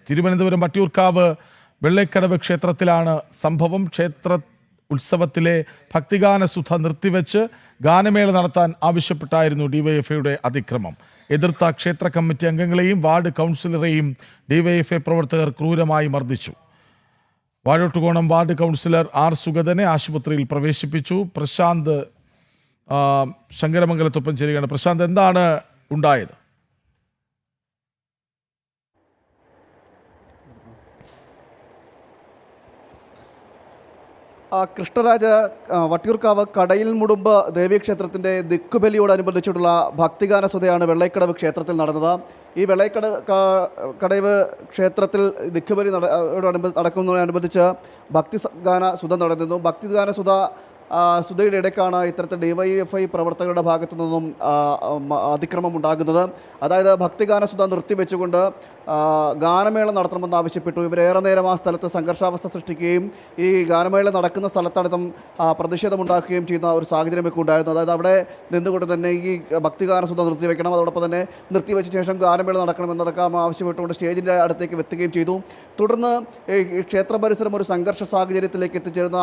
തിരുവനന്തപുരം വട്ടിയൂർക്കാവ് വെള്ളൈക്കടവ് ക്ഷേത്രത്തിലാണ് സംഭവം. ക്ഷേത്ര ഉത്സവത്തിലെ ഭക്തിഗാനസുധ നിർത്തിവെച്ച് ഗാനമേള നടത്താൻ ആവശ്യപ്പെട്ടായിരുന്നു ഡിവൈഎഫ്ഐയുടെ അതിക്രമം. എതിർത്ത ക്ഷേത്ര കമ്മിറ്റി അംഗങ്ങളെയും വാർഡ് കൗൺസിലറെയും ഡിവൈഎഫ്ഐ പ്രവർത്തകർ ക്രൂരമായി മർദ്ദിച്ചു. വാഴോട്ടുകോണം വാർഡ് കൗൺസിലർ ആർ സുഗതനെ ആശുപത്രിയിൽ പ്രവേശിപ്പിച്ചു. പ്രശാന്ത് ശങ്കരമംഗലത്തൊപ്പം ചേരുകയാണ്. പ്രശാന്ത്, എന്താണ് ഉണ്ടായത്? കൃഷ്ണരാജ, വട്ടിയൂർക്കാവ് കടയിൽ മുടുമ്പ് ദേവീക്ഷേത്രത്തിൻ്റെ ദിക്കുബലിയോടനുബന്ധിച്ചിട്ടുള്ള ഭക്തിഗാനസുധയാണ് വെള്ളൈക്കടവ് ക്ഷേത്രത്തിൽ നടന്നത്. ഈ വെള്ളൈക്കടവ് ക്ഷേത്രത്തിൽ ദിക്കുബലി നടക്കുന്നതിനോടനുബന്ധിച്ച് ഭക്തിഗാന സുധ നടന്നിരുന്നു. ഭക്തിഗാന സുധയുടെ ഇടയ്ക്കാണ് ഇത്തരത്തിൽ ഡിവൈഎഫ്ഐ പ്രവർത്തകരുടെ ഭാഗത്തു നിന്നും അതിക്രമം ഉണ്ടാകുന്നത്. അതായത് ഭക്തിഗാന സുധ നിർത്തിവെച്ചുകൊണ്ട് ഗാനമേള നടത്തണമെന്ന് ആവശ്യപ്പെട്ടു. ഇവരേറെ നേരം ആ സ്ഥലത്ത് സംഘർഷാവസ്ഥ സൃഷ്ടിക്കുകയും ഈ ഗാനമേള നടക്കുന്ന സ്ഥലത്തടക്കം പ്രതിഷേധമുണ്ടാക്കുകയും ചെയ്യുന്ന ഒരു സാഹചര്യമൊക്കെ ഉണ്ടായിരുന്നു. അതായത് അവിടെ നിന്നുകൊണ്ട് തന്നെ ഈ ഭക്തിഗാന സുധ നിർത്തിവെക്കണം, അതോടൊപ്പം തന്നെ നിർത്തിവെച്ച ശേഷം ഗാനമേള നടക്കണമെന്നടക്കം ആവശ്യപ്പെട്ടുകൊണ്ട് സ്റ്റേജിൻ്റെ അടുത്തേക്ക് എത്തുകയും ചെയ്തു. തുടർന്ന് ഈ ക്ഷേത്ര പരിസരം ഒരു സംഘർഷ സാഹചര്യത്തിലേക്ക് എത്തിച്ചേരുന്ന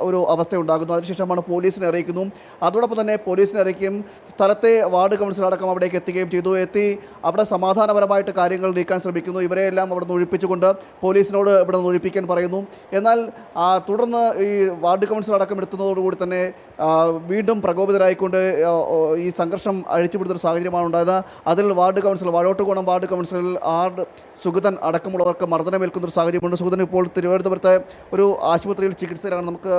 ഒരു അവസ്ഥയുണ്ടാകുന്നു. അതിനുശേഷമാണ് പോലീസിനെ അറിയിക്കുന്നു. അതോടൊപ്പം തന്നെ പോലീസിനെ അറിയിക്കുകയും സ്ഥലത്തെ വാർഡ് കൗൺസിലർ അടക്കം അവിടേക്ക് എത്തുകയും ചെയ്തു. അവിടെ സമാധാനപരമായിട്ട് കാര്യങ്ങൾ നീക്കാൻ ശ്രമിക്കുന്നു. ഇവരെയെല്ലാം അവിടെ നിന്ന് ഒഴിപ്പിച്ചുകൊണ്ട് പോലീസിനോട് ഇവിടെ നിന്ന് ഒഴിപ്പിക്കാൻ പറയുന്നു. എന്നാൽ തുടർന്ന് ഈ വാർഡ് കൗൺസിലർ അടക്കം എടുത്തുന്നതോടുകൂടി തന്നെ വീണ്ടും പ്രകോപിതരായിക്കൊണ്ട് ഈ സംഘർഷം അഴിച്ചുവിടുന്നൊരു സാഹചര്യമാണ് ഉണ്ടായത്. അതിൽ ward councillor Vazhottukonam ward councillor R Sugathan അടക്കമുള്ളവർക്ക് മർദ്ദനമേൽക്കുന്നൊരു സാഹചര്യമുണ്ട്. സുഗതൻ ഇപ്പോൾ തിരുവനന്തപുരത്തെ ഒരു ആശുപത്രിയിൽ ചികിത്സയിലാണ്. നമുക്ക്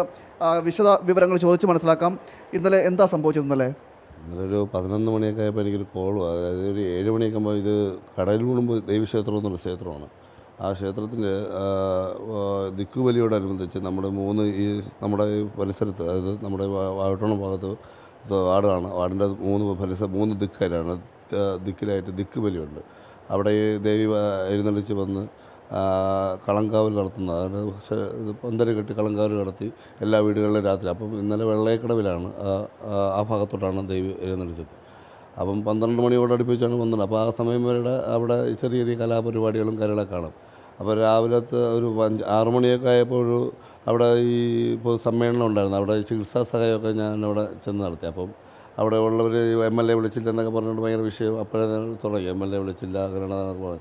വിശദ വിവരങ്ങൾ ചോദിച്ച് മനസ്സിലാക്കാം. ഇന്നലെ എന്താ സംഭവിച്ചത്? ഇന്നലെ ഒരു 11 മണിയൊക്കെ ആയപ്പോൾ എനിക്കൊരു കോൾ, അതായത് ഒരു 7 മണിയൊക്കെ ആകുമ്പോൾ ഇത് കടയിൽ മുടുമ്പ് ദേവീക്ഷേത്രം എന്നുള്ള ക്ഷേത്രമാണ്. ആ ക്ഷേത്രത്തിൻ്റെ ദിക്കുബലിയോടനുബന്ധിച്ച് നമ്മുടെ പരിസരത്ത്, അതായത് നമ്മുടെ വാഴോട്ടോണം ഭാഗത്ത് വാർഡാണ്. വാർഡിൻ്റെ 3 ദിക്കിലായിട്ട് ദിക്കുബലിയുണ്ട്. അവിടെ ഈ ദേവി എഴുന്നള്ളിച്ച് വന്ന് കളങ്കാവൽ നടത്തുന്ന, അതായത് പന്തല് കെട്ടി കളങ്കാവൽ നടത്തി എല്ലാ വീടുകളിലും രാത്രി. അപ്പം ഇന്നലെ വെള്ളൈക്കടവിലാണ്, ആ ഭാഗത്തോട്ടാണ് ദേവി എഴുന്നള്ളിച്ചത്. അപ്പം 12 മണിയോട് അടുപ്പിച്ചാണ് വന്നത്. അപ്പോൾ ആ സമയം വരെ അവിടെ ചെറിയ ചെറിയ കലാപരിപാടികളും കാര്യങ്ങളൊക്കെ കാണാം. അപ്പോൾ രാവിലത്തെ ഒരു 6 മണിയൊക്കെ ആയപ്പോൾ അവിടെ ഈ പൊതുസമ്മേളനം ഉണ്ടായിരുന്നു. അവിടെ ചികിത്സാ സഹായമൊക്കെ ഞാൻ അവിടെ ചെന്ന് നടത്തി. അപ്പം അവിടെ ഉള്ളവർ MLA വിളിച്ചില്ല എന്നൊക്കെ പറഞ്ഞുകൊണ്ട് ഭയങ്കര വിഷയം അപ്പോഴേ തുടങ്ങി. MLA വിളിച്ചില്ല അങ്ങനെ. അപ്പോൾ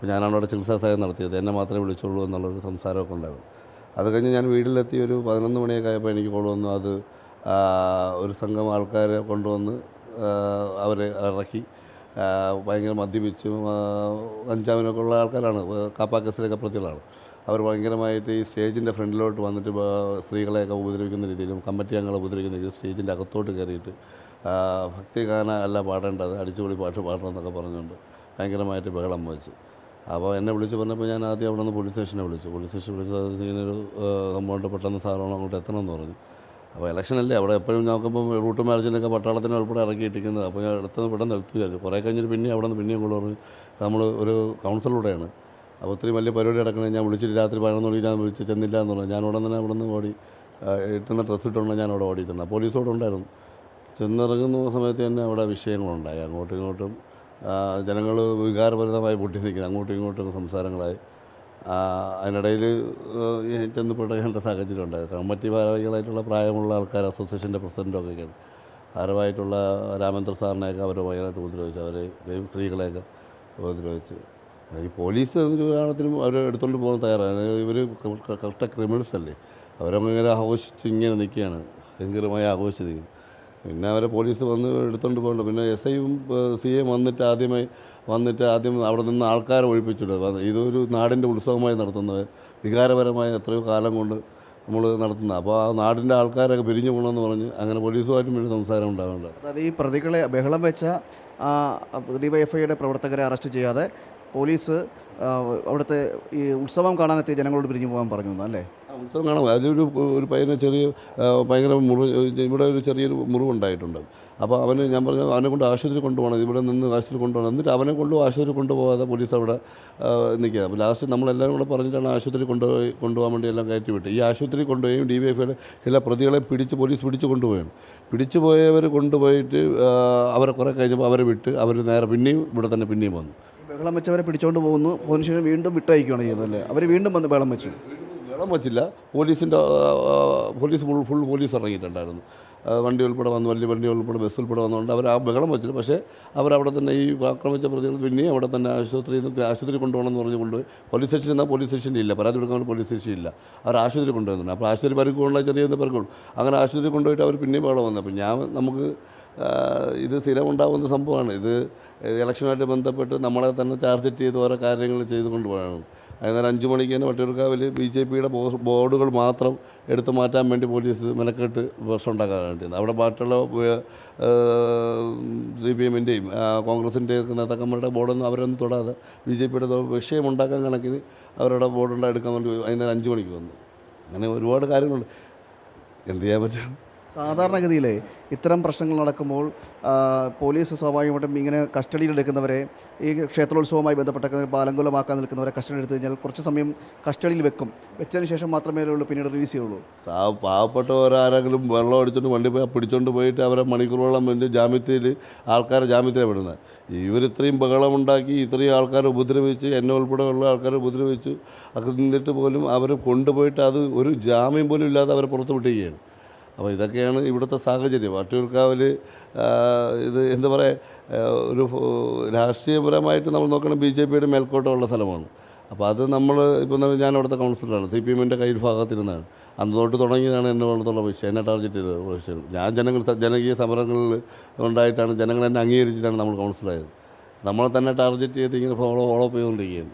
ഞാനാണ് അവിടെ ചികിത്സാ സഹായം നടത്തിയത്, എന്നെ മാത്രമേ വിളിച്ചുള്ളൂ എന്നുള്ളൊരു സംസാരമൊക്കെ ഉണ്ടായിരുന്നു. അത് കഴിഞ്ഞ് ഞാൻ വീട്ടിലെത്തി ഒരു 11 മണിയൊക്കെ ആയപ്പോൾ എനിക്ക് കോൾ വന്നു. അത് ഒരു സംഘം ആൾക്കാരെ കൊണ്ടുവന്ന് അവരെ ഇറക്കി ഭയങ്കര മദ്യപിച്ചും കഞ്ചാവിനൊക്കെ ഉള്ള ആൾക്കാരാണ്, കാപ്പാക്കേസിലൊക്കെ പ്രതികളാണ്. അവർ ഭയങ്കരമായിട്ട് ഈ സ്റ്റേജിൻ്റെ ഫ്രണ്ടിലോട്ട് വന്നിട്ട് സ്ത്രീകളെയൊക്കെ ഉപദ്രവിക്കുന്ന രീതിയിലും കമ്മിറ്റി അംഗങ്ങളെ ഉപദ്രവിക്കുന്ന രീതിയിൽ സ്റ്റേജിൻ്റെ അകത്തോട്ട് കയറിയിട്ട് ഭക്തിഗാന അല്ല പാടേണ്ടത്, അടിച്ചുപൊളി പാട്ട് പാടണം എന്നൊക്കെ പറഞ്ഞുകൊണ്ട് ഭയങ്കരമായിട്ട് ബഹളം വെച്ച്. അപ്പോൾ എന്നെ വിളിച്ച് പറഞ്ഞപ്പോൾ ഞാൻ ആദ്യം അവിടെ നിന്ന് പോലീസ് സ്റ്റേഷനെ വിളിച്ചു. ഇങ്ങനൊരു സംഭവമുണ്ട്, പെട്ടെന്ന് സാറോണം അങ്ങോട്ട് എത്തണമെന്ന് പറഞ്ഞു. അപ്പോൾ ഇലക്ഷനല്ലേ, അവിടെ എപ്പോഴും നോക്കുമ്പോൾ റൂട്ട് മാർജിനൊക്കെ പട്ടാളത്തിന് ഉൾപ്പെടെ ഇറക്കിയിട്ടിരിക്കുന്നത്. അപ്പോൾ ഞാൻ അടുത്തുനിന്ന് പെട്ടെന്ന് എടുത്തു വിചാരിച്ചു. കുറേ കഴിഞ്ഞിട്ട് അവിടെ നിന്ന് പിന്നെയും കൂടെ പറഞ്ഞു നമ്മൾ ഒരു കൗൺസിലൂടെയാണ്, അപ്പോൾ ഒത്തിരി വലിയ പരിപാടി നടക്കണേ. ഞാൻ വിളിച്ചിട്ട് രാത്രി 11 മണിക്ക് ഞാൻ വിളിച്ച് ചെന്നില്ല എന്ന് പറഞ്ഞു. ഞാൻ ഉടൻ തന്നെ അവിടെ നിന്ന് ഓടി, ഇട്ടുന്ന ഡ്രസ്സ് ഇട്ടുകൊണ്ട് ഞാൻ അവിടെ ഓടിയിട്ടുണ്ട്. പോലീസോടെ ഉണ്ടായിരുന്നു. ചെന്നിറങ്ങുന്ന സമയത്ത് തന്നെ അവിടെ വിഷയങ്ങളുണ്ടായി. അങ്ങോട്ടും ഇങ്ങോട്ടും ജനങ്ങൾ വികാരപരിതമായി പൊട്ടി നിൽക്കുന്നത്, അങ്ങോട്ടും ഇങ്ങോട്ടും സംസാരങ്ങളായി. അതിനിടയിൽ ചെന്ന് പെടേണ്ട സാഹചര്യം ഉണ്ടായി. കമ്മിറ്റി ഭാരവാഹികളായിട്ടുള്ള പ്രായമുള്ള ആൾക്കാർ, അസോസിയേഷൻ്റെ പ്രസിഡൻറ്റൊക്കെയാണ്, ഭാരവായിട്ടുള്ള രാമേന്ദ്ര സാറിനെയൊക്കെ അവർ ഭയങ്കരമായിട്ട് ഉപദ്രവിച്ചു. അവരെയും സ്ത്രീകളെയൊക്കെ ഉപദ്രവിച്ച്. ഈ പോലീസ് ഒരു കാരണത്തിനും അവർ എടുത്തുകൊണ്ട് പോകാൻ തയ്യാറാണ്. ഇവർ കറക്റ്റ് ക്രിമിനൽസ് അല്ലേ, അവരങ്ങനെ ആഘോഷിച്ച് ഇങ്ങനെ നിൽക്കുകയാണ്, ഭയങ്കരമായി ആഘോഷിച്ച് നിൽക്കും. പിന്നെ അവരെ പോലീസ് വന്ന് എടുത്തുകൊണ്ട് പോകണ്ട. പിന്നെ SIയും CAയും ആദ്യം അവിടെ നിന്ന് ആൾക്കാരെ ഒഴിപ്പിച്ചിട്ട്, ഇതൊരു നാടിൻ്റെ ഉത്സവമായി നടത്തുന്നത്, വികാരപരമായ എത്രയോ കാലം കൊണ്ട് നമ്മൾ നടത്തുന്നത്. അപ്പോൾ ആ നാടിൻ്റെ ആൾക്കാരൊക്കെ പിരിഞ്ഞു പോകണമെന്ന് പറഞ്ഞ് അങ്ങനെ പോലീസുമായിട്ടും പിന്നെ സംസാരം ഉണ്ടാവേണ്ട. അതായത് ഈ പ്രതികളെ ബഹളം വെച്ച ഡിവൈഎഫ്ഐയുടെ പ്രവർത്തകരെ അറസ്റ്റ് ചെയ്യാതെ പോലീസ് അവിടുത്തെ ഈ ഉത്സവം കാണാനെത്തിയ ജനങ്ങളോട് പിരിഞ്ഞു പോകാൻ പറഞ്ഞു അല്ലേ? ഉത്സവം കാണാം. അതിലൊരു പയ്യന് ഭയങ്കര ഇവിടെ ഒരു ചെറിയൊരു മുറിവുണ്ടായിട്ടുണ്ട്. അപ്പോൾ ഞാൻ പറഞ്ഞു അവനെ കൊണ്ട് ആശുപത്രി കൊണ്ടുപോകണം, ഇവിടെ നിന്ന് ആശുപത്രി കൊണ്ടുപോകണം. എന്നിട്ട് അവനെ ആശുപത്രി കൊണ്ടുപോകാതെ പോലീസ് അവിടെ നിൽക്കുക. അപ്പോൾ ലാസ്റ്റ് നമ്മളെല്ലാവരും കൂടെ പറഞ്ഞിട്ടാണ് ആശുപത്രി കൊണ്ടുപോകാൻ വേണ്ടി എല്ലാം കയറ്റി വിട്ട്. ഈ ആശുപത്രി കൊണ്ടുപോയും DYFIയുടെ ചില പ്രതികളെ പോലീസ് പിടിച്ചു കൊണ്ടുപോയാണ്. പിടിച്ചുപോയവർ കൊണ്ടുപോയിട്ട് അവരെ കുറേ കഴിഞ്ഞപ്പോൾ അവരെ വിട്ട് അവർ നേരെ പിന്നെയും ഇവിടെ തന്നെ വന്നു. ബഹളം വെച്ചവരെ പിടിച്ചോണ്ട് പോകുന്നു, പോകുന്നതിന് ശേഷം വീണ്ടും വിട്ടയക്കുകയാണ് ചെയ്യുന്നത് അല്ലേ? അവർ വീണ്ടും വന്ന് ബഹളം വെച്ചു. വെള്ളം വച്ചില്ല. പോലീസ് ഫുൾ പോലീസ് ഇറങ്ങിയിട്ടുണ്ടായിരുന്നു. വണ്ടി ഉൾപ്പെടെ വന്ന്, വലിയ വണ്ടി ഉൾപ്പെടെ ബസ് ഉൾപ്പെടെ വന്നുകൊണ്ട് അവർ ആ ബഹളം വെച്ചില്ല. പക്ഷേ അവരവിടെ തന്നെ ഈ ആക്രമിച്ച പ്രതികൾ പിന്നെയും അവിടെ തന്നെ ആശുപത്രി കൊണ്ടുപോകണമെന്ന് പറഞ്ഞ് കൊണ്ടുപോയി. പോലീസ് സ്റ്റേഷൻ എന്നാൽ പോലീസ് സ്റ്റേഷൻ ഇല്ല, പരാതി കൊടുക്കാൻ പോലീസ് സ്റ്റേഷൻ ഇല്ല. അവർ ആശുപത്രി കൊണ്ടുവന്നിട്ടുണ്ട്. അപ്പോൾ ആശുപത്രി പരിക്കുള്ള ചെറിയ പരിക്കുള്ളൂ. അങ്ങനെ ആശുപത്രി കൊണ്ടുപോയിട്ട് അവർ പിന്നെയും ബഹളം വന്നു. അപ്പോൾ നമുക്ക് ഇത് സ്ഥിരമുണ്ടാകുന്ന സംഭവമാണ്. ഇത് ഇലക്ഷനുമായിട്ട് ബന്ധപ്പെട്ട് നമ്മളെ തന്നെ ടാർഗറ്റ് ചെയ്ത് ഓരോ കാര്യങ്ങൾ ചെയ്തുകൊണ്ട് പോകണം. വൈകുന്നേരം 5 മണിക്ക് തന്നെ വട്ടിയൂർക്കാവിൽ BJPയുടെ ബോർഡുകൾ മാത്രം എടുത്തു മാറ്റാൻ വേണ്ടി പോലീസ് മെനക്കെട്ട് പ്രശ്നം ഉണ്ടാക്കാൻ വേണ്ടിയത്. അവിടെ ബാക്കിയുള്ള CPMൻ്റെയും കോൺഗ്രസിൻ്റെയും നേതാക്കന്മാരുടെ ബോർഡൊന്നും അവരൊന്നും തൊടാതെ BJPയുടെ വിഷയമുണ്ടാക്കാൻ കണക്കിന് അവരുടെ ബോർഡുണ്ടായി എടുക്കാൻ വേണ്ടി വൈകുന്നേരം 5 മണിക്ക് വന്നു. അങ്ങനെ ഒരുപാട് കാര്യങ്ങളുണ്ട്. എന്ത് ചെയ്യാൻ പറ്റും? സാധാരണഗതിയിലെ ഇത്തരം പ്രശ്നങ്ങൾ നടക്കുമ്പോൾ പോലീസ് സ്വാഭാവികമായിട്ടും ഇങ്ങനെ കസ്റ്റഡിയിലെടുക്കുന്നവരെ, ഈ ക്ഷേത്രോത്സവവുമായി ബന്ധപ്പെട്ട ബാലങ്കുലമാക്കാൻ നിൽക്കുന്നവരെ കസ്റ്റഡി എടുത്തു കഴിഞ്ഞാൽ കുറച്ച് സമയം കസ്റ്റഡിയിൽ വെച്ചതിന് ശേഷം മാത്രമേ ഉള്ളൂ പിന്നീട് റിലീസ് ചെയ്യുള്ളൂ. പാവപ്പെട്ടവരാരെങ്കിലും വെള്ളം അടിച്ചുകൊണ്ട് വണ്ടി പോയി പിടിച്ചുകൊണ്ട് പോയിട്ട് അവരെ മണിക്കൂറോളം വേണ്ടി ആൾക്കാരെ ജാമ്യത്തിലാണ് വിടുന്നത്. ഇവരിത്രയും ബഹളമുണ്ടാക്കി ഇത്രയും ആൾക്കാരെ ഉപദ്രവിച്ച്, എന്നെ ഉൾപ്പെടെയുള്ള ആൾക്കാരെ ഉപദ്രവിച്ചു എന്നിട്ട് പോലും അവർ കൊണ്ടുപോയിട്ട് അത് ഒരു ജാമ്യം പോലും ഇല്ലാതെ അവരെ പുറത്ത് വിട്ടുകയാണ്. അപ്പോൾ ഇതൊക്കെയാണ് ഇവിടുത്തെ സാഹചര്യം. വട്ടിയൂർക്കാവിൽ ഇത് എന്താ പറയുക, ഒരു രാഷ്ട്രീയപരമായിട്ട് നമ്മൾ നോക്കണം, BJPയുടെ മേൽക്കോട്ടമുള്ള സ്ഥലമാണ്. അപ്പോൾ അത് നമ്മൾ ഇപ്പം ഞാൻ അവിടുത്തെ കൗൺസിലറാണ്, CPMൻ്റെ കയ്യിൽ ഭാഗത്തിരുന്നാണ്. അന്ന് തൊട്ട് തുടങ്ങിയതാണ് എൻ്റെ അടുത്തുള്ള വിഷയം, എന്നെ ടാർഗറ്റ് ചെയ്ത വിഷയം. ഞാൻ ജനകീയ സമരങ്ങളിൽ ഉണ്ടായിട്ടാണ് ജനങ്ങൾ എന്നെ അംഗീകരിച്ചിട്ടാണ് നമ്മൾ കൗൺസിലായത്. നമ്മളെ തന്നെ ടാർഗറ്റ് ചെയ്ത് ഇങ്ങനെ ഫോളോ അപ്പ് ചെയ്തുകൊണ്ടിരിക്കുകയാണ്.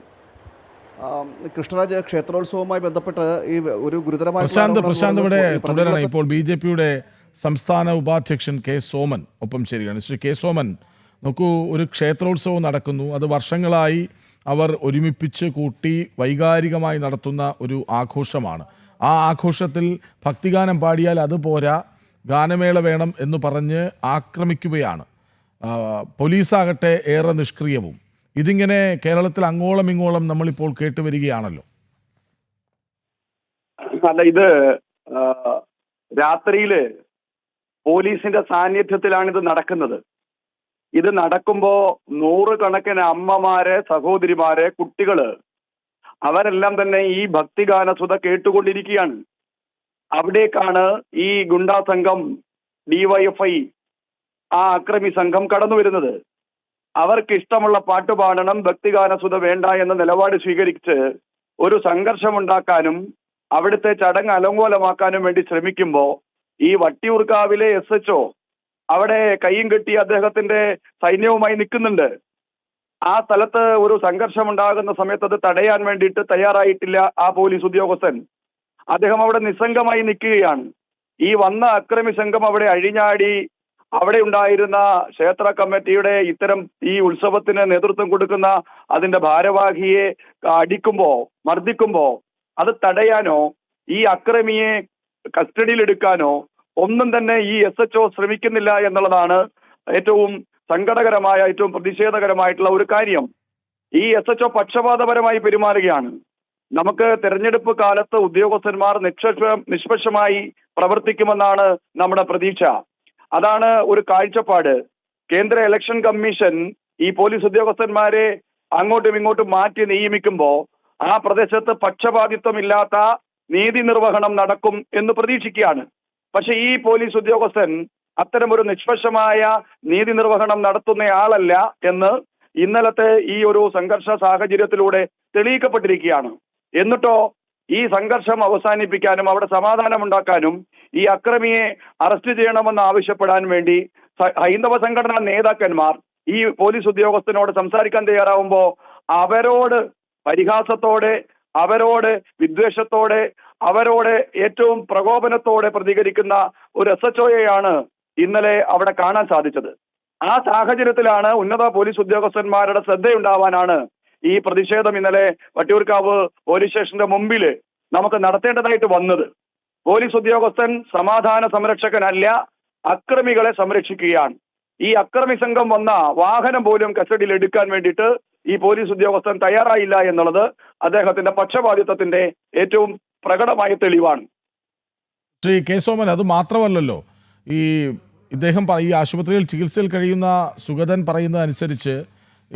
കൃഷ്ണരാജ്, ക്ഷേത്രോത്സവവുമായി ബന്ധപ്പെട്ട് ഈ ഒരു ഗുരുതരമായ പ്രശാന്ത് ഇവിടെ തുടരണം. ഇപ്പോൾ BJPയുടെ സംസ്ഥാന ഉപാധ്യക്ഷൻ K. സോമൻ ഒപ്പം ചേരുകയാണ്. ശ്രീ K. സോമൻ, നോക്കൂ, ഒരു ക്ഷേത്രോത്സവം നടക്കുന്നു. അത് വർഷങ്ങളായി അവർ ഒരുമിപ്പിച്ച് കൂട്ടി വൈകാരികമായി നടത്തുന്ന ഒരു ആഘോഷമാണ്. ആ ആഘോഷത്തിൽ ഭക്തിഗാനം പാടിയാൽ അത് പോരാ, ഗാനമേള വേണം എന്ന് പറഞ്ഞ് ആക്രമിക്കുകയാണ്. പോലീസാകട്ടെ ഏറെ നിഷ്ക്രിയവും. ഇതിങ്ങനെ കേരളത്തിൽ അങ്ങോളം ഇങ്ങോളം നമ്മളിപ്പോൾ കേട്ടുവരികയാണല്ലോ. അല്ല, ഇത് രാത്രിയില് പോലീസിന്റെ സാന്നിധ്യത്തിലാണ് ഇത് നടക്കുന്നത്. ഇത് നടക്കുമ്പോ നൂറുകണക്കിന് അമ്മമാര്, സഹോദരിമാര്, കുട്ടികള് അവരെല്ലാം തന്നെ ഈ ഭക്തിഗാനസുധ കേട്ടുകൊണ്ടിരിക്കുകയാണ്. അവിടേക്കാണ് ഈ ഗുണ്ടാ സംഘം, DYFI, ആ അക്രമി സംഘം കടന്നു വരുന്നത്. അവർക്ക് ഇഷ്ടമുള്ള പാട്ട് പാടണം, ഭക്തിഗാനസുധ വേണ്ട എന്ന നിലപാട് സ്വീകരിച്ച് ഒരു സംഘർഷമുണ്ടാക്കാനും അവിടുത്തെ ചടങ്ങ് അലങ്കോലമാക്കാനും വേണ്ടി ശ്രമിക്കുമ്പോൾ ഈ വട്ടിയൂർക്കാവിലെ SHO അവിടെ കയ്യും കെട്ടി അദ്ദേഹത്തിന്റെ സൈന്യവുമായി നിൽക്കുന്നുണ്ട്. ആ സ്ഥലത്ത് ഒരു സംഘർഷമുണ്ടാകുന്ന സമയത്ത് അത് തടയാൻ വേണ്ടിയിട്ട് തയ്യാറായിട്ടില്ല ആ പോലീസ് ഉദ്യോഗസ്ഥൻ. അദ്ദേഹം അവിടെ നിസ്സംഗമായി നിൽക്കുകയാണ്. ഈ വന്ന അക്രമി സംഘം അവിടെ അഴിഞ്ഞാടി അവിടെ ഉണ്ടായിരുന്ന ക്ഷേത്ര കമ്മിറ്റിയുടെ ഇത്തരം ഈ ഉത്സവത്തിന് നേതൃത്വം കൊടുക്കുന്ന അതിന്റെ ഭാരവാഹിയെ മർദ്ദിക്കുമ്പോ അത് തടയാനോ ഈ അക്രമിയെ കസ്റ്റഡിയിലെടുക്കാനോ ഒന്നും തന്നെ ഈ SHO ശ്രമിക്കുന്നില്ല എന്നുള്ളതാണ് ഏറ്റവും സങ്കടകരമായ, ഏറ്റവും പ്രതിഷേധകരമായിട്ടുള്ള ഒരു കാര്യം. ഈ SHO പക്ഷപാതപരമായി പെരുമാറുകയാണ്. നമുക്ക് തെരഞ്ഞെടുപ്പ് കാലത്ത് ഉദ്യോഗസ്ഥന്മാർ നിഷ്പക്ഷമായി പ്രവർത്തിക്കുമെന്നാണ് നമ്മുടെ പ്രതീക്ഷ. അതാണ് ഒരു കാഴ്ചപ്പാട്. കേന്ദ്ര ഇലക്ഷൻ കമ്മീഷൻ ഈ പോലീസ് ഉദ്യോഗസ്ഥന്മാരെ അങ്ങോട്ടും ഇങ്ങോട്ടും മാറ്റി നിയമിക്കുമ്പോൾ ആ പ്രദേശത്ത് പക്ഷപാതിത്വമില്ലാത്ത നീതി നിർവഹണം നടക്കും എന്ന് പ്രതീക്ഷിക്കുകയാണ്. പക്ഷെ ഈ പോലീസ് ഉദ്യോഗസ്ഥൻ അത്തരമൊരു നിഷ്പക്ഷമായ നീതി നിർവഹണം നടത്തുന്നയാളല്ല എന്ന് ഇന്നലത്തെ ഈ ഒരു സംഘർഷ സാഹചര്യത്തിലൂടെ തെളിയിക്കപ്പെട്ടിരിക്കുകയാണ്. എന്നിട്ടോ ഈ സംഘർഷം അവസാനിപ്പിക്കാനും അവിടെ സമാധാനമുണ്ടാക്കാനും ഈ അക്രമിയെ അറസ്റ്റ് ചെയ്യണമെന്ന് ആവശ്യപ്പെടാൻ വേണ്ടി ഹൈന്ദവ സംഘടനാ നേതാക്കന്മാർ ഈ പോലീസ് ഉദ്യോഗസ്ഥനോട് സംസാരിക്കാൻ തയ്യാറാവുമ്പോൾ അവരോട് പരിഹാസത്തോടെ, അവരോട് വിദ്വേഷത്തോടെ, അവരോട് ഏറ്റവും പ്രകോപനത്തോടെ പ്രതികരിക്കുന്ന ഒരു SHOയെയാണ് ഇന്നലെ അവിടെ കാണാൻ സാധിച്ചത്. ആ സാഹചര്യത്തിലാണ് ഉന്നത പോലീസ് ഉദ്യോഗസ്ഥന്മാരുടെ ശ്രദ്ധയുണ്ടാവാനാണ് ഈ പ്രതിഷേധം ഇന്നലെ വട്ടിയൂർക്കാവ് പോലീസ് സ്റ്റേഷന്റെ മുമ്പിൽ നമുക്ക് നടത്തേണ്ടതായിട്ട് വന്നത്. പോലീസ് ഉദ്യോഗസ്ഥൻ സമാധാന സംരക്ഷകനല്ല, അക്രമികളെ സംരക്ഷിക്കുകയാണ്. ഈ അക്രമി സംഘം വന്ന വാഹനം പോലും കസ്റ്റഡിയിൽ എടുക്കാൻ വേണ്ടിയിട്ട് ഈ പോലീസ് ഉദ്യോഗസ്ഥൻ തയ്യാറായില്ല എന്നുള്ളത് അദ്ദേഹത്തിന്റെ പക്ഷപാതിത്വത്തിന്റെ ഏറ്റവും പ്രകടമായ തെളിവാണ്. ശ്രീ K. സോമൻ, അത് മാത്രമല്ലല്ലോ, ഈ ആശുപത്രിയിൽ ചികിത്സയിൽ കഴിയുന്ന സുഗതൻ പറയുന്നതനുസരിച്ച്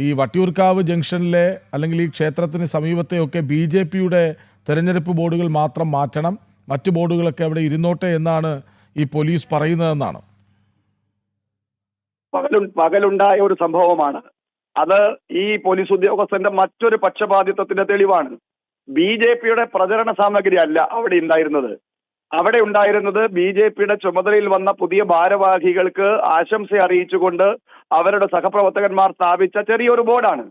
ഈ വട്ടിയൂർക്കാവ് ജംഗ്ഷനിലെ അല്ലെങ്കിൽ ഈ ക്ഷേത്രത്തിന് സമീപത്തെയൊക്കെ BJPയുടെ തെരഞ്ഞെടുപ്പ് ബോർഡുകൾ മാത്രം മാറ്റണം, മറ്റ് ബോർഡുകളൊക്കെ അവിടെ ഇരുന്നോട്ടെ എന്നാണ് ഈ പോലീസ് പറയുന്നതെന്നാണ്. പകലുണ്ടായ ഒരു സംഭവമാണ് അത്. ഈ പോലീസ് ഉദ്യോഗസ്ഥന്റെ മറ്റൊരു പക്ഷപാതിത്വത്തിന്റെ തെളിവാണ്. BJPയുടെ പ്രചരണ സാമഗ്രി അല്ല അവിടെ ഉണ്ടായിരുന്നത്. അവിടെ ഉണ്ടായിരുന്നത് BJPയുടെ ചുമതലയിൽ വന്ന പുതിയ ഭാരവാഹികൾക്ക് ആശംസ അറിയിച്ചുകൊണ്ട് അവരുടെ സഹപ്രവർത്തകന്മാർ സ്ഥാപിച്ച ചെറിയൊരു ബോർഡാണ്.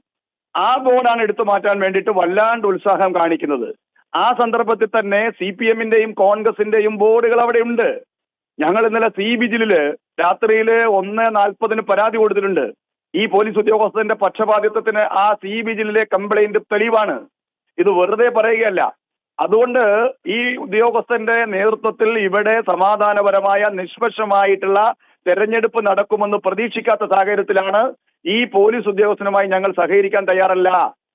ആ ബോർഡാണ് എടുത്തു മാറ്റാൻ വേണ്ടിയിട്ട് വല്ലാണ്ട് ഉത്സാഹം കാണിക്കുന്നത്. ആ സന്ദർഭത്തിൽ തന്നെ CPMന്റെയും കോൺഗ്രസിന്റെയും ബോർഡുകൾ അവിടെ ഉണ്ട്. ഞങ്ങൾ ഇന്നലെ വിജിലില് രാത്രിയിൽ 1:40 പരാതി കൊടുത്തിട്ടുണ്ട്. ഈ പോലീസ് ഉദ്യോഗസ്ഥന്റെ പക്ഷപാതിത്വത്തിന് ആ വിജിലിലെ കംപ്ലൈന്റ് തെളിവാണ്. ഇത് വെറുതെ പറയുകയല്ല. അതുകൊണ്ട് ഈ ഉദ്യോഗസ്ഥന്റെ നേതൃത്വത്തിൽ ഇവിടെ സമാധാനപരമായ നിഷ്പക്ഷമായിട്ടുള്ള തെരഞ്ഞെടുപ്പ് നടക്കുമെന്ന് പ്രതീക്ഷിക്കാത്ത സാഹചര്യത്തിലാണ് ഈ പോലീസ് ഉദ്യോഗസ്ഥനുമായി ഞങ്ങൾ സഹകരിക്കാൻ തയ്യാറല്ല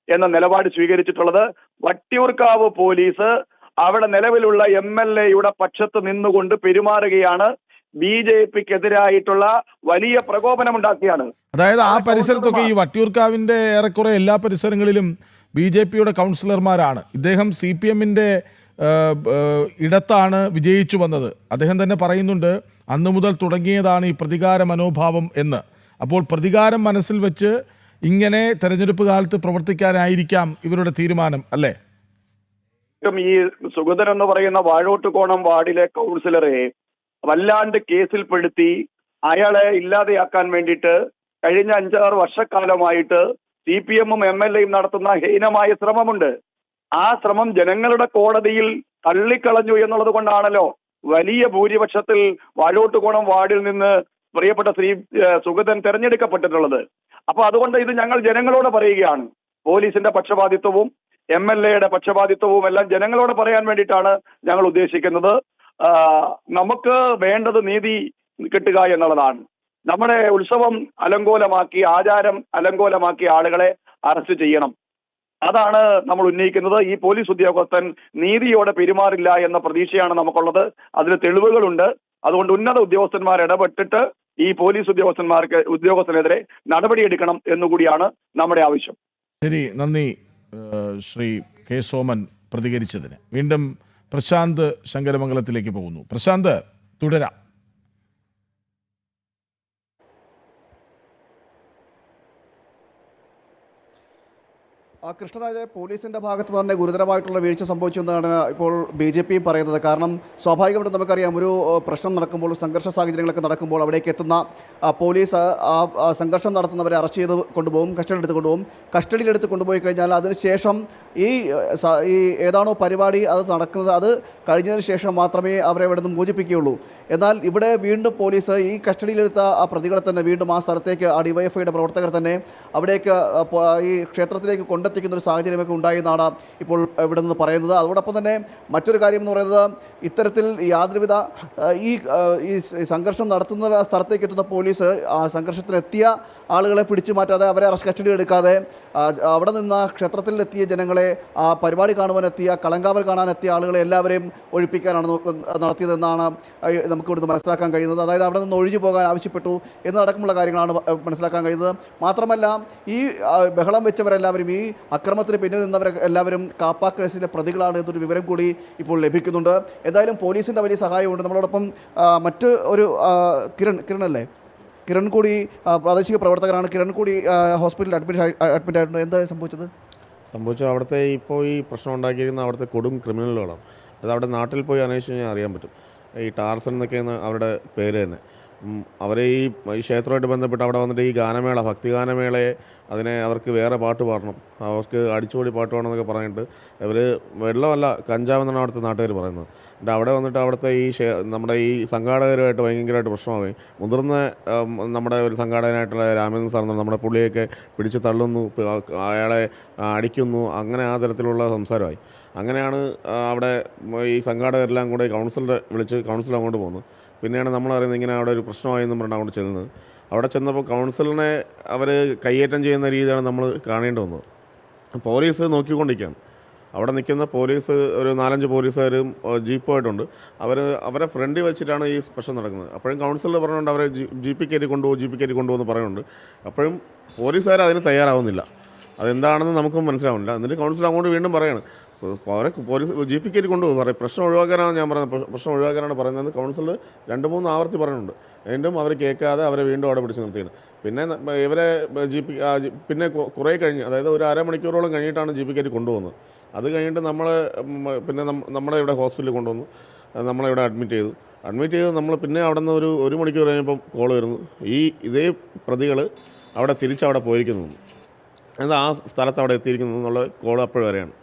എന്ന നിലപാട് സ്വീകരിച്ചിട്ടുള്ളത്. വട്ടിയൂർക്കാവ് പോലീസ് അവിടെ നിലവിലുള്ള MLAയുടെ പക്ഷത്ത് നിന്നുകൊണ്ട് പെരുമാറുകയാണ്. BJPക്കെതിരായിട്ടുള്ള വലിയ പ്രകോപനമുണ്ടാക്കിയാണ്. അതായത് ആ പരിസരത്തൊക്കെ ഈ വട്ടിയൂർക്കാവിന്റെ ഏറെക്കുറെ എല്ലാ പരിസരങ്ങളിലും BJPയുടെ കൗൺസിലർമാരാണ്. ഇദ്ദേഹം CPMന്റെ ഇടത്താണ് വിജയിച്ചു വന്നത്. അദ്ദേഹം തന്നെ പറയുന്നുണ്ട് അന്നു മുതൽ തുടങ്ങിയതാണ് ഈ പ്രതികാര മനോഭാവം എന്ന്. അപ്പോൾ പ്രതികാരം മനസ്സിൽ വെച്ച് ഇങ്ങനെ തെരഞ്ഞെടുപ്പ് കാലത്ത് പ്രവർത്തിക്കാനായിരിക്കാം ഇവരുടെ തീരുമാനം അല്ലേ? ഈ സുഗതൻ എന്ന് പറയുന്ന വാഴോട്ടുകോണം വാർഡിലെ കൗൺസിലറെ വല്ലാണ്ട് കേസിൽപ്പെടുത്തി അയാളെ ഇല്ലാതെയാക്കാൻ വേണ്ടിയിട്ട് കഴിഞ്ഞ 5-6 വർഷക്കാലമായിട്ട് CPMും MLAയും നടത്തുന്ന ഹീനമായ ശ്രമമുണ്ട്. ആ ശ്രമം ജനങ്ങളുടെ കോടതിയിൽ തള്ളിക്കളഞ്ഞു എന്നുള്ളത് കൊണ്ടാണല്ലോ വലിയ ഭൂരിപക്ഷത്തിൽ വാഴോട്ടുകോണം വാർഡിൽ നിന്ന് പ്രിയപ്പെട്ട ശ്രീ സുഗതൻ തെരഞ്ഞെടുക്കപ്പെട്ടിട്ടുള്ളത്. അപ്പൊ അതുകൊണ്ട് ഇത് ഞങ്ങൾ ജനങ്ങളോട് പറയുകയാണ്. പോലീസിന്റെ പക്ഷപാതിത്വവും MLAയുടെ പക്ഷപാതിത്വവും എല്ലാം ജനങ്ങളോട് പറയാൻ വേണ്ടിയിട്ടാണ് ഞങ്ങൾ ഉദ്ദേശിക്കുന്നത്. നമുക്ക് വേണ്ടത് നീതി കിട്ടുക എന്നുള്ളതാണ്. നമ്മുടെ ഉത്സവം അലങ്കോലമാക്കി, ആചാരം അലങ്കോലമാക്കി ആളുകളെ അറസ്റ്റ് ചെയ്യണം. അതാണ് നമ്മൾ ഉന്നയിക്കുന്നത്. ഈ പോലീസ് ഉദ്യോഗസ്ഥൻ നീതിയോടെ പെരുമാറില്ല എന്ന പ്രതീക്ഷയാണ് നമുക്കുള്ളത്. അതിന് തെളിവുകളുണ്ട്. അതുകൊണ്ട് ഉന്നത ഉദ്യോഗസ്ഥന്മാർ ഇടപെട്ടിട്ട് ഈ പോലീസ് ഉദ്യോഗസ്ഥനെതിരെ നടപടിയെടുക്കണം എന്നുകൂടിയാണ് നമ്മുടെ ആവശ്യം. ശരി, നന്ദി ശ്രീ K. സോമൻ പ്രതികരിച്ചതിന്. വീണ്ടും പ്രശാന്ത് ശങ്കരമംഗലത്തിലേക്ക് പോകുന്നു. പ്രശാന്ത്, തുടരാം. കൃഷ്ണരാജ്, പോലീസിൻ്റെ ഭാഗത്ത് തന്നെ ഗുരുതരമായിട്ടുള്ള വീഴ്ച സംഭവിച്ചു എന്നാണ് ഇപ്പോൾ BJP പറയുന്നത്. കാരണം സ്വാഭാവികമായിട്ടും നമുക്കറിയാം, ഒരു പ്രശ്നം നടക്കുമ്പോൾ, സംഘർഷ സാഹചര്യങ്ങളൊക്കെ നടക്കുമ്പോൾ അവിടേക്ക് എത്തുന്ന പോലീസ് ആ സംഘർഷം നടത്തുന്നവരെ അറസ്റ്റ് ചെയ്ത് കൊണ്ടുപോകും, കസ്റ്റഡിയിലെടുത്ത് കൊണ്ടുപോയി കഴിഞ്ഞാൽ അതിനുശേഷം ഈ ഏതാണോ പരിപാടി അത് നടക്കുന്നത് അത് കഴിഞ്ഞതിന് ശേഷം മാത്രമേ അവരെ ഇവിടെ നിന്ന് മോചിപ്പിക്കുകയുള്ളൂ. എന്നാൽ ഇവിടെ വീണ്ടും പോലീസ് ഈ കസ്റ്റഡിയിലെടുത്ത ആ പ്രതികളെ തന്നെ വീണ്ടും ആ സ്ഥലത്തേക്ക്, ആ DYFIയുടെ പ്രവർത്തകർ തന്നെ അവിടേക്ക് ഈ ക്ഷേത്രത്തിലേക്ക് കൊണ്ടെത്തിക്കുന്ന ഒരു സാഹചര്യമൊക്കെ ഉണ്ടായെന്നാണ് ഇപ്പോൾ ഇവിടെ നിന്ന് പറയുന്നത്. അതോടൊപ്പം തന്നെ മറ്റൊരു കാര്യം എന്ന് പറയുന്നത്, ഇത്തരത്തിൽ യാതൊരുവിധ ഈ സംഘർഷം നടത്തുന്ന സ്ഥലത്തേക്ക് എത്തുന്ന പോലീസ് ആ സംഘർഷത്തിലെത്തിയ ആളുകളെ പിടിച്ചു മാറ്റാതെ, അവരെ കസ്റ്റഡി എടുക്കാതെ, അവിടെ നിന്ന് ക്ഷേത്രത്തിലെത്തിയ ജനങ്ങളെ, ആ പരിപാടി കാണുവാനെത്തിയ, കളങ്കാവൽ കാണാനെത്തിയ ആളുകളെ എല്ലാവരെയും ഒഴിപ്പിക്കാനാണ് നടത്തിയതെന്നാണ് നമുക്ക് ഇവിടുന്ന് മനസ്സിലാക്കാൻ കഴിയുന്നത്. അതായത് അവിടെ നിന്ന് ഒഴിഞ്ഞു പോകാൻ ആവശ്യപ്പെട്ടു എന്നടക്കമുള്ള കാര്യങ്ങളാണ് മനസ്സിലാക്കാൻ കഴിയുന്നത്. മാത്രമല്ല, ഈ ബഹളം വെച്ചവരെല്ലാവരും, ഈ അക്രമത്തിന് പിന്നിൽ നിന്നവരെ എല്ലാവരും കാപ്പ കേസിൻ്റെ പ്രതികളാണ് എന്നൊരു വിവരം കൂടി ഇപ്പോൾ ലഭിക്കുന്നുണ്ട്. എന്തായാലും പോലീസിൻ്റെ വലിയ സഹായമുണ്ട്. നമ്മളോടൊപ്പം മറ്റ് ഒരു കിരൺ കൂടി പ്രാദേശിക പ്രവർത്തകരാണ്. കിരൺ കൂടി ഹോസ്പിറ്റലിൽ അഡ്മിറ്റ് ആയിട്ടുണ്ട്. എന്താ സംഭവിച്ചത്? അവിടുത്തെ ഇപ്പോൾ ഈ പ്രശ്നം ഉണ്ടാക്കിയിരിക്കുന്ന അവിടുത്തെ കൊടും ക്രിമിനലുകളാണ്. അത് അവിടെ നാട്ടിൽ പോയി അന്വേഷിച്ച് കഴിഞ്ഞാൽ അറിയാൻ പറ്റും. ഈ ടാർസൻ എന്നൊക്കെയാണ് അവരുടെ പേര് തന്നെ. അവരെ ഈ ക്ഷേത്രമായിട്ട് ബന്ധപ്പെട്ട് അവിടെ വന്നിട്ട് ഈ ഗാനമേള, ഭക്തിഗാനമേളയെ അതിനെ അവർക്ക് വേറെ പാട്ട് പാടണം, അവർക്ക് അടിച്ചുപൊളി പാട്ട് പാടണമെന്നൊക്കെ പറഞ്ഞിട്ട് ഇവർ വെള്ളമല്ല കഞ്ചാവെന്നാണ് അവിടുത്തെ നാട്ടുകാർ പറയുന്നത്. എന്നിട്ട് അവിടെ വന്നിട്ട് അവിടുത്തെ നമ്മുടെ ഈ സംഘാടകരുമായിട്ട് ഭയങ്കരമായിട്ട് പ്രശ്നമായി. മുതിർന്ന നമ്മുടെ ഒരു സംഘാടകനായിട്ടുള്ള രാമേന്ദ്രൻ സാർ നമ്മുടെ പുള്ളിയൊക്കെ പിടിച്ച് തള്ളുന്നു, അയാളെ അടിക്കുന്നു, അങ്ങനെ ആ തരത്തിലുള്ള സംസാരമായി. അങ്ങനെയാണ് അവിടെ ഈ സംഘാടകരെല്ലാം കൂടെ കൗൺസിൽ അങ്ങോട്ട് പോകുന്നു. പിന്നെയാണ് നമ്മൾ അറിയുന്നത് ഇങ്ങനെ അവിടെ ഒരു പ്രശ്നമായെന്നും പറഞ്ഞാൽ അങ്ങോട്ട് ചെല്ലുന്നത്. അവിടെ ചെന്നപ്പോൾ കൗൺസിലിനെ അവർ കയ്യേറ്റം ചെയ്യുന്ന രീതിയാണ് നമ്മൾ കാണേണ്ടി വന്നത്. പോലീസ് നോക്കിക്കൊണ്ടിരിക്കുകയാണ്. അവിടെ നിൽക്കുന്ന പോലീസ് ഒരു 4-5 പോലീസുകാരും ജീപ്പുമായിട്ടുണ്ട്. അവരെ ഫ്രണ്ടിൽ വെച്ചിട്ടാണ് ഈ പ്രശ്നം നടക്കുന്നത്. അപ്പോഴും കൗൺസിലർ പറഞ്ഞുകൊണ്ട് അവരെ ജി പി കയറ്റി കൊണ്ടുപോകുമെന്ന് പറയുന്നുണ്ട്. അപ്പോഴും പോലീസുകാർ അതിന് തയ്യാറാവുന്നില്ല. അതെന്താണെന്ന് നമുക്കും മനസ്സിലാവുന്നില്ല. എന്നിട്ട് കൗൺസിലർ അങ്ങോട്ട് വീണ്ടും പറയാണ് അവരെ പോലീസ് ജി പി കയറ്റി കൊണ്ടുപോകും. പറയും പ്രശ്നം ഒഴിവാക്കാനാണ് ഞാൻ പറയുന്നത്, പ്രശ്നം ഒഴിവാക്കാനാണ് പറയുന്നത്. കൗൺസിലർ 2-3 ആവർത്തി പറഞ്ഞിട്ടുണ്ട്. വീണ്ടും അവർ കേൾക്കാതെ അവരെ വീണ്ടും അവിടെ പിടിച്ച് നിർത്തിയാണ്. പിന്നെ ഇവരെ പിന്നെ കുറേ കഴിഞ്ഞ്, അതായത് ഒരു അരമണിക്കൂറോളം കഴിഞ്ഞിട്ടാണ് ജി പി കയറ്റി കൊണ്ടുപോകുന്നത്. അത് കഴിഞ്ഞിട്ട് പിന്നെ നമ്മളെ ഇവിടെ ഹോസ്പിറ്റലിൽ കൊണ്ടുവന്നു, നമ്മളിവിടെ അഡ്മിറ്റ് ചെയ്തു. നമ്മൾ പിന്നെ അവിടെ നിന്ന് ഒരു മണിക്കൂർ കഴിഞ്ഞപ്പം കോൾ വരുന്നു, ഇതേ പ്രതികൾ അവിടെ തിരിച്ചവിടെ പോയിരിക്കുന്നു, അത് ആ സ്ഥലത്ത് അവിടെ എത്തിയിരിക്കുന്നു എന്നുള്ള കോൾ അപ്പോൾ വരെയാണ്.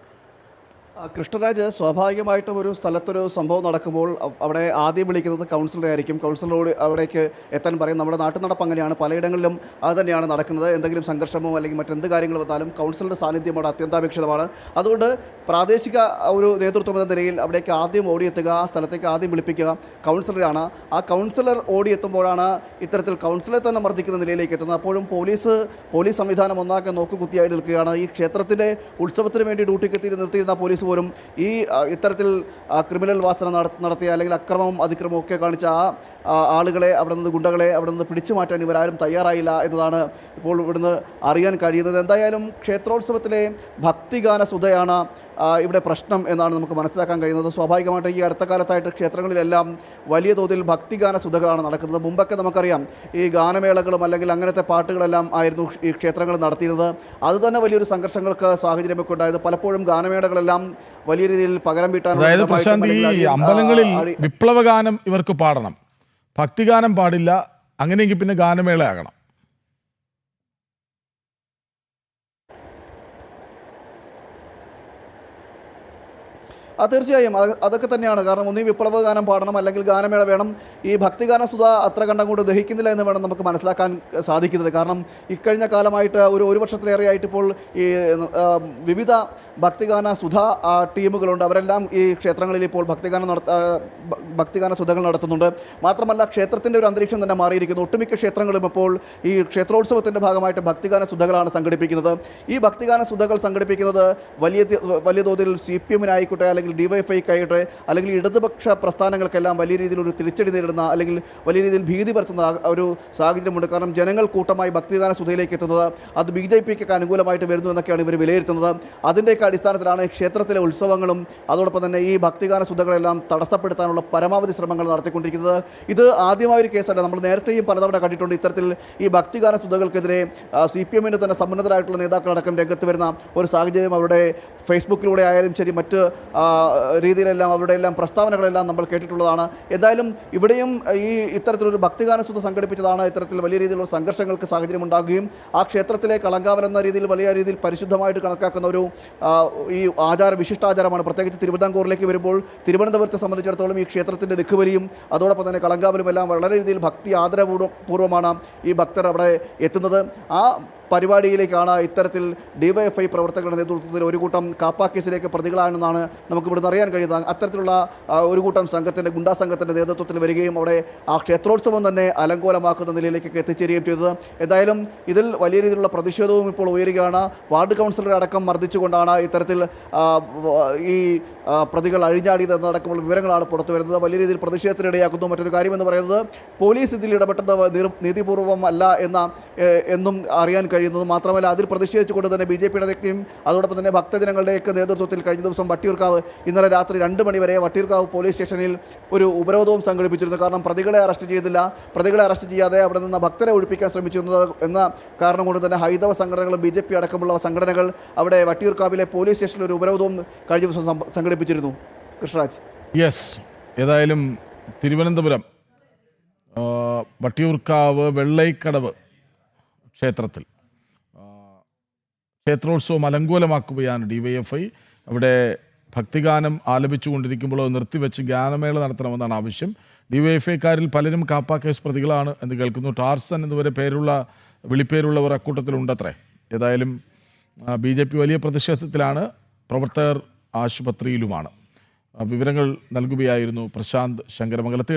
കൃഷ്ണരാജ്, സ്വാഭാവികമായിട്ടും ഒരു സ്ഥലത്തൊരു സംഭവം നടക്കുമ്പോൾ അവിടെ ആദ്യം വിളിക്കുന്നത് കൗൺസിലറെ ആയിരിക്കും. കൗൺസിലറോട് അവിടേക്ക് എത്താൻ പറയും. നമ്മുടെ നാട്ടു നടപ്പ് അങ്ങനെയാണ്, പലയിടങ്ങളിലും അത് തന്നെയാണ് നടക്കുന്നത്. എന്തെങ്കിലും സംഘർഷമോ അല്ലെങ്കിൽ മറ്റെന്ത് കാര്യങ്ങൾ വന്നാലും കൗൺസിലറുടെ സാന്നിധ്യം അവിടെ അത്യന്താപേക്ഷിതമാണ്. അതുകൊണ്ട് പ്രാദേശിക ഒരു നേതൃത്വം എന്ന നിലയിൽ അവിടേക്ക് ആദ്യം ഓടിയെത്തുക, ആ സ്ഥലത്തേക്ക് ആദ്യം വിളിപ്പിക്കുക കൗൺസിലറാണ്. ആ കൗൺസിലർ ഓടിയെത്തുമ്പോഴാണ് ഇത്തരത്തിൽ കൗൺസിലറെ തന്നെ മർദ്ദിക്കുന്ന നിലയിലേക്ക് എത്തുന്നത്. അപ്പോഴും പോലീസ് സംവിധാനം ഒന്നാകെ നോക്കുകുത്തിയായിട്ട് നിൽക്കുകയാണ്. ഈ ക്ഷേത്രത്തിൻ്റെ ഉത്സവത്തിന് വേണ്ടി ഡ്യൂട്ടിക്ക് നിർത്തിയിരുന്ന പോലീസ് പോലും ഈ ഇത്തരത്തിൽ ക്രിമിനൽ വാസന നടത്തിയ അല്ലെങ്കിൽ അക്രമവും അതിക്രമവും ഒക്കെ കാണിച്ച ആളുകളെ, ഗുണ്ടകളെ അവിടെ നിന്ന് പിടിച്ചു മാറ്റാൻ ഇവരാരും തയ്യാറായില്ല എന്നതാണ് ഇപ്പോൾ ഇവിടുന്ന് അറിയാൻ കഴിയുന്നത്. എന്തായാലും ക്ഷേത്രോത്സവത്തിലെ ഭക്തിഗാന സുധയാണ് ഇവിടെ പ്രശ്നം എന്നാണ് നമുക്ക് മനസ്സിലാക്കാൻ കഴിയുന്നത്. സ്വാഭാവികമായിട്ടും ഈ അടുത്ത കാലത്തായിട്ട് ക്ഷേത്രങ്ങളിലെല്ലാം വലിയ തോതിൽ ഭക്തിഗാന സുധകളാണ് നടക്കുന്നത്. മുമ്പൊക്കെ നമുക്കറിയാം ഈ ഗാനമേളകളും അല്ലെങ്കിൽ അങ്ങനത്തെ പാട്ടുകളെല്ലാം ആയിരുന്നു ഈ ക്ഷേത്രങ്ങൾ നടത്തിയിരുന്നത്. അതുതന്നെ വലിയൊരു സംഘർഷങ്ങൾക്ക് സാഹചര്യമൊക്കെ ഉണ്ടായത്. പലപ്പോഴും ഗാനമേളകളെല്ലാം വലിയ രീതിയിൽ പകരം വീട്ടാൻ, അതായത് പ്രശാന്ത്, ഈ അമ്പലങ്ങളിൽ വിപ്ലവഗാനം ഇവർക്ക് പാടണം, ഭക്തിഗാനം പാടില്ല, അങ്ങനെയെങ്കിൽ പിന്നെ ഗാനമേള ആകണം. തീർച്ചയായും അതൊക്കെ തന്നെയാണ്. കാരണം ഒന്നീ വിപ്ലവ ഗാനം പാടണം അല്ലെങ്കിൽ ഗാനമേള വേണം. ഈ ഭക്തിഗാന സുധ അത്ര കണ്ടം കൊണ്ട് ദഹിക്കുന്നില്ല എന്ന് വേണം നമുക്ക് മനസ്സിലാക്കാൻ സാധിക്കുന്നത്. കാരണം ഇക്കഴിഞ്ഞ കാലമായിട്ട് ഒരു വർഷത്തിലേറെയായിട്ട് ഇപ്പോൾ ഈ വിവിധ ഭക്തിഗാന സുധ ടീമുകളുണ്ട്. അവരെല്ലാം ഈ ക്ഷേത്രങ്ങളിൽ ഇപ്പോൾ ഭക്തിഗാന സുധകൾ നടത്തുന്നുണ്ട്. മാത്രമല്ല ക്ഷേത്രത്തിൻ്റെ ഒരു അന്തരീക്ഷം തന്നെ മാറിയിരിക്കുന്നു. ഒട്ടുമിക്ക ക്ഷേത്രങ്ങളും ഇപ്പോൾ ഈ ക്ഷേത്രോത്സവത്തിൻ്റെ ഭാഗമായിട്ട് ഭക്തിഗാന സുധകളാണ് സംഘടിപ്പിക്കുന്നത്. ഈ ഭക്തിഗാന സുധകൾ സംഘടിപ്പിക്കുന്നത് വലിയ തോതിൽ CPM-ന് അല്ലെങ്കിൽ DYFI-ക്കായിട്ട് അല്ലെങ്കിൽ ഇടതുപക്ഷ പ്രസ്ഥാനങ്ങൾക്കെല്ലാം വലിയ രീതിയിൽ ഒരു തിരിച്ചടി നേരിടുന്ന അല്ലെങ്കിൽ വലിയ രീതിയിൽ ഭീതി പരത്തുന്ന ഒരു സാഹചര്യമുണ്ട്. കാരണം ജനങ്ങൾ കൂട്ടമായി ഭക്തിഗാന സുധയിലേക്ക് എത്തുന്നത് അത് BJP-ക്ക് അനുകൂലമായിട്ട് വരുന്നു എന്നൊക്കെയാണ് ഇവർ വിലയിരുത്തുന്നത്. അതിൻ്റെയൊക്കെ അടിസ്ഥാനത്തിലാണ് ക്ഷേത്രത്തിലെ ഉത്സവങ്ങളും അതോടൊപ്പം തന്നെ ഈ ഭക്തിഗാന സുധകളെല്ലാം തടസ്സപ്പെടുത്താനുള്ള പരമാവധി ശ്രമങ്ങൾ നടത്തിക്കൊണ്ടിരിക്കുന്നത്. ഇത് ആദ്യമായ ഒരു കേസല്ല. നമ്മൾ നേരത്തെയും പലതവണ കണ്ടിട്ടുണ്ട് ഇത്തരത്തിൽ ഈ ഭക്തിഗാന സുധകൾക്കെതിരെ CPM-ന്റെ തന്നെ സമുന്നതരായിട്ടുള്ള നേതാക്കളടക്കം രംഗത്ത് വരുന്ന ഒരു സാഹചര്യം അവരുടെ ഫേസ്ബുക്കിലൂടെ ആയാലും ശരി മറ്റ് രീതിയിലെല്ലാം അവരുടെ എല്ലാം പ്രസ്താവനകളെല്ലാം നമ്മൾ കേട്ടിട്ടുള്ളതാണ്. എന്തായാലും ഇവിടെയും ഈ ഇത്തരത്തിലൊരു ഭക്തിഗാന സുധ സംഘടിപ്പിച്ചതാണ് ഇത്തരത്തിൽ വലിയ രീതിയിലുള്ള സംഘർഷങ്ങൾക്ക് സാഹചര്യം ഉണ്ടാകുകയും ആ ക്ഷേത്രത്തിലെ കളങ്കാവൻ എന്ന രീതിയിൽ വലിയ രീതിയിൽ പരിശുദ്ധമായിട്ട് കണക്കാക്കുന്ന ഒരു ഈ വിശിഷ്ടാചാരമാണ്. പ്രത്യേകിച്ച് തിരുവിതാംകൂറിലേക്ക് വരുമ്പോൾ തിരുവനന്തപുരത്തെ സംബന്ധിച്ചിടത്തോളം ഈ ക്ഷേത്രത്തിൻ്റെ ദിക്കുബലിയും അതോടൊപ്പം തന്നെ കളങ്കാവലും എല്ലാം വളരെ രീതിയിൽ ഭക്തി ആദരപൂർവ്വമാണ് ഈ ഭക്തർ അവിടെ എത്തുന്നത്. ആ പരിപാടിയിലേക്കാണ് ഇത്തരത്തിൽ DYFI പ്രവർത്തകരുടെ നേതൃത്വത്തിൽ ഒരു കൂട്ടം കാപ്പ കേസിലേക്ക് പ്രതികളാണെന്നാണ് നമുക്ക് ഇവിടുന്ന് അറിയാൻ കഴിയുന്നത്. അത്തരത്തിലുള്ള ഒരു കൂട്ടം ഗുണ്ടാ സംഘത്തിൻ്റെ നേതൃത്വത്തിൽ വരികയും അവിടെ ആ ക്ഷേത്രോത്സവം തന്നെ അലങ്കോലമാക്കുന്ന നിലയിലേക്കൊക്കെ എത്തിച്ചേരുകയും ചെയ്തത്. എന്തായാലും ഇതിൽ വലിയ രീതിയിലുള്ള പ്രതിഷേധവും ഇപ്പോൾ ഉയരുകയാണ്. വാർഡ് കൗൺസിലറെ അടക്കം മർദ്ദിച്ചുകൊണ്ടാണ് ഇത്തരത്തിൽ ഈ പ്രതികൾ അഴിഞ്ഞാടിയത് എന്നടക്കമുള്ള വിവരങ്ങളാണ് പുറത്തു വരുന്നത്. വലിയ രീതിയിൽ പ്രതിഷേധത്തിനിടയാക്കുന്നു. മറ്റൊരു കാര്യമെന്ന് പറയുന്നത് പോലീസ് ഇതിൽ ഇടപെട്ടത് നീതിപൂർവം അല്ല എന്നും അറിയാൻ കഴിയുന്നത്. മാത്രമല്ല അതിൽ പ്രതിഷേധിച്ചുകൊണ്ട് തന്നെ BJP-യുടെയും അതോടൊപ്പം തന്നെ ഭക്തജനങ്ങളുടെയൊക്കെ നേതൃത്വത്തിൽ കഴിഞ്ഞ ദിവസം വട്ടിയൂർക്കാവ് ഇന്നലെ രാത്രി 2 മണി വരെ വട്ടിയൂർക്കാവ് പോലീസ് സ്റ്റേഷനിൽ ഒരു ഉപരോധവും സംഘടിപ്പിച്ചിരുന്നു. കാരണം പ്രതികളെ അറസ്റ്റ് ചെയ്തില്ല, പ്രതികളെ അറസ്റ്റ് ചെയ്യാതെ അവിടെ നിന്ന് ഭക്തരെ ഒഴിപ്പിക്കാൻ ശ്രമിച്ചു എന്ന കാരണം കൊണ്ട് തന്നെ ഹൈന്ദവ സംഘടനകളും BJP അടക്കമുള്ള സംഘടനകൾ അവിടെ വട്ടിയൂർക്കാവിലെ പോലീസ് സ്റ്റേഷനിൽ ഒരു ഉപരോധവും കഴിഞ്ഞ ദിവസം സംഘടിപ്പിച്ചിരുന്നു. കൃഷ്ണരാജ്. ഏതായാലും തിരുവനന്തപുരം വട്ടിയൂർക്കാവ് വെള്ളൈക്കടവ് ക്ഷേത്രത്തിൽ ക്ഷേത്രോത്സവം അലങ്കോലമാക്കുകയാണ് DYFI. അവിടെ ഭക്തിഗാനം ആലപിച്ചുകൊണ്ടിരിക്കുമ്പോൾ നിർത്തിവെച്ച് ഗാനമേള നടത്തണമെന്നാണ് ആവശ്യം. DYFI-ക്കാരിൽ പലരും കാപ്പ കേസ് പ്രതികളാണ് എന്ന് കേൾക്കുന്നു. ടാർസൻ എന്നുവരെ വിളിപ്പേരുള്ളവർ അക്കൂട്ടത്തിലുണ്ടത്രേ. ഏതായാലും BJP വലിയ പ്രതിഷേധത്തിലാണ്, പ്രവർത്തകർ ആശുപത്രിയിലുമാണ്. വിവരങ്ങൾ നൽകുകയായിരുന്നു പ്രശാന്ത് ശങ്കരമംഗലത്ത്.